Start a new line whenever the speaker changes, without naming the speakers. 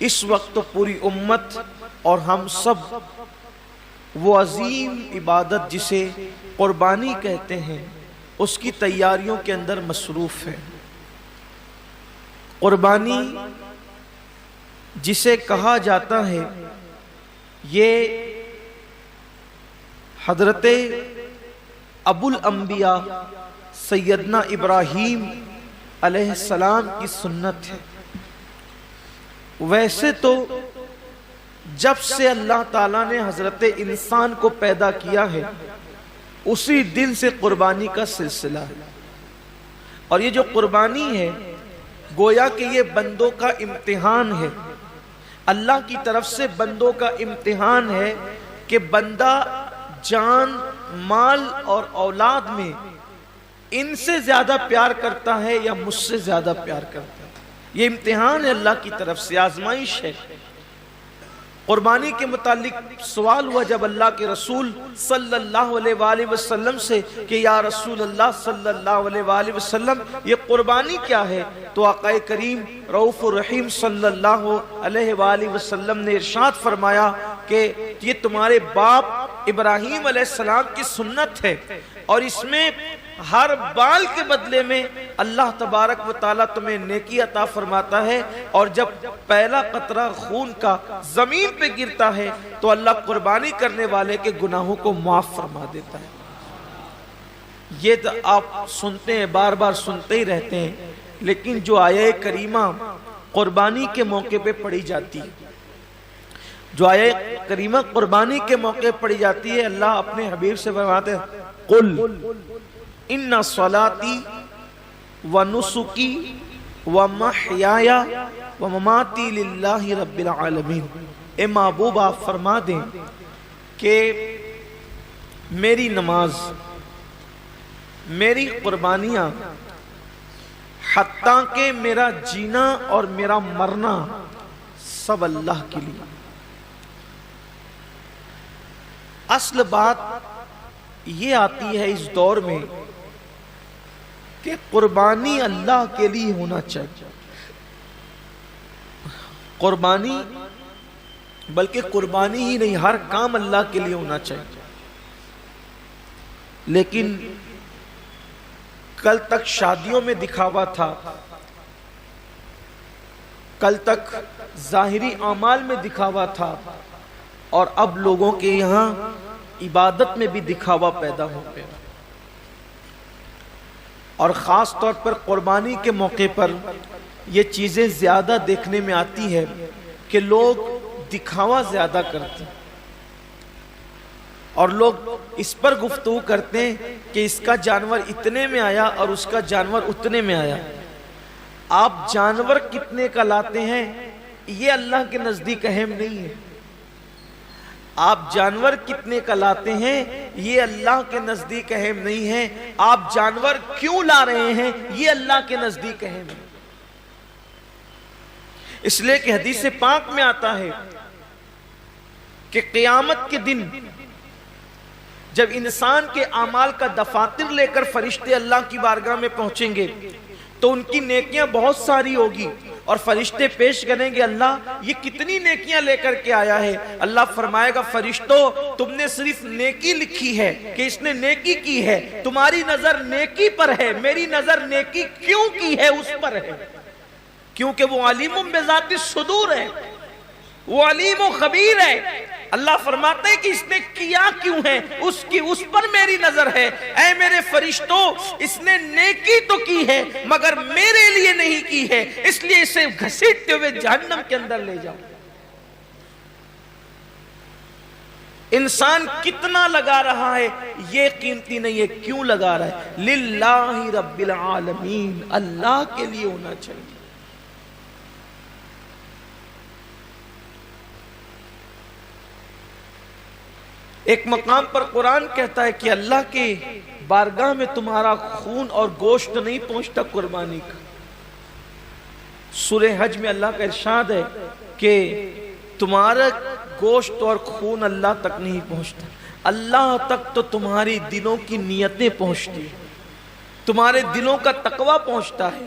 اس وقت تو پوری امت اور ہم سب وہ عظیم عبادت جسے قربانی کہتے ہیں اس کی تیاریوں کے اندر مصروف ہے۔ قربانی جسے کہا جاتا ہے یہ حضرت ابو الانبیاء سیدنا ابراہیم علیہ السلام کی سنت ہے۔ ویسے تو جب سے اللہ تعالیٰ نے حضرت انسان کو پیدا کیا ہے اسی دن سے قربانی کا سلسلہ ہے، اور یہ جو قربانی ہے گویا کہ یہ بندوں کا امتحان ہے، اللہ کی طرف سے بندوں کا امتحان ہے کہ بندہ جان، مال اور اولاد میں ان سے زیادہ پیار کرتا ہے یا مجھ سے زیادہ پیار کرتا ہے۔ یہ امتحان ہے اللہ کی طرف سے، آزمائش ہے۔ قربانی کے متعلق سوال ہوا جب اللہ کے رسول صلی اللہ علیہ وآلہ وسلم سے کہ یا رسول اللہ صلی اللہ علیہ وآلہ وسلم یہ قربانی کیا ہے؟ تو آقا کریم رؤوف الرحیم صلی اللہ علیہ وآلہ وسلم نے ارشاد فرمایا کہ یہ تمہارے باپ ابراہیم علیہ السلام کی سنت ہے، اور اس میں ہر بال کے بدلے میں اللہ تبارک و تعالیٰ تمہیں نیکی عطا فرماتا ہے، اور جب پہلا قطرہ خون کا زمین پہ گرتا ہے تو اللہ قربانی کرنے والے کے گناہوں کو معاف فرما دیتا ہے۔ یہ تو آپ سنتے ہیں، بار بار سنتے ہی رہتے ہیں، لیکن جو آیہ کریمہ قربانی کے موقع پہ پڑھی جاتی ہے، جو آیہ کریمہ قربانی کے موقع پڑھی جاتی ہے، اللہ اپنے حبیب سے فرماتے ہیں قل ان صلاتی ونسکی ومحیای ومماتی للہ رب العالمین۔ اے محبوب آپ فرما دیں کہ میری نماز، میری قربانیاں، حتیٰ کہ میرا جینا اور میرا مرنا سب اللہ کے لیے۔ اصل بات یہ آتی ہے اس دور میں کہ قربانی اللہ کے لیے ہونا چاہیے، قربانی بلکہ قربانی ہی نہیں، ہر کام اللہ کے لیے ہونا چاہیے۔ لیکن کل تک شادیوں میں دکھاوا تھا، کل تک ظاہری اعمال میں دکھاوا تھا، اور اب لوگوں کے یہاں عبادت میں بھی دکھاوا پیدا ہو گیا، اور خاص طور پر قربانی کے موقع پر یہ چیزیں زیادہ دیکھنے میں آتی ہے کہ لوگ دکھاوا زیادہ کرتے ہیں، اور لوگ اس پر گفتگو کرتے ہیں کہ اس کا جانور اتنے میں آیا اور اس کا جانور اتنے میں آیا۔ آپ جانور کتنے کا لاتے ہیں یہ اللہ کے نزدیک اہم نہیں ہے، آپ جانور کتنے کا لاتے ہیں یہ اللہ کے نزدیک اہم نہیں ہے، آپ جانور کیوں لا رہے ہیں یہ اللہ کے نزدیک اہم ہے۔ اس لیے کہ حدیث پاک میں آتا ہے کہ قیامت کے دن جب انسان کے اعمال کا دفاتر لے کر فرشتے اللہ کی بارگاہ میں پہنچیں گے تو ان کی نیکیاں بہت ساری ہوگی، اور فرشتے پیش کریں گے اللہ یہ کتنی نیکیاں لے کر کے آیا ہے؟ اللہ فرمائے گا فرشتوں تم نے صرف نیکی لکھی ہے کہ اس نے نیکی کی ہے، تمہاری نظر نیکی پر ہے، میری نظر نیکی کیوں کی ہے اس پر ہے، کیونکہ وہ علیم بذات الصدور ہے، وہ علیم و خبیر ہے۔ اللہ فرماتے ہیں کہ اس نے کیا کیوں ہے، اس پر میری نظر ہے۔ اے میرے فرشتوں اس نے نیکی تو کی ہے مگر میرے لیے نہیں کی ہے، اس لیے اسے گھسیٹتے ہوئے جہنم کے اندر لے جاؤ۔ انسان کتنا لگا رہا ہے یہ قیمتی نہیں ہے، کیوں لگا رہا ہے؟ للہ رب العالمین، اللہ کے لیے ہونا چاہیے۔ ایک مقام پر قرآن کہتا ہے کہ اللہ کے بارگاہ میں تمہارا خون اور گوشت نہیں پہنچتا قربانی کا۔ سورہ حج میں اللہ کا ارشاد ہے کہ تمہارا گوشت اور خون اللہ تک نہیں پہنچتا، اللہ تک تو تمہاری دلوں کی نیتیں پہنچتی ہیں، تمہارے دلوں کا تقوی پہنچتا ہے۔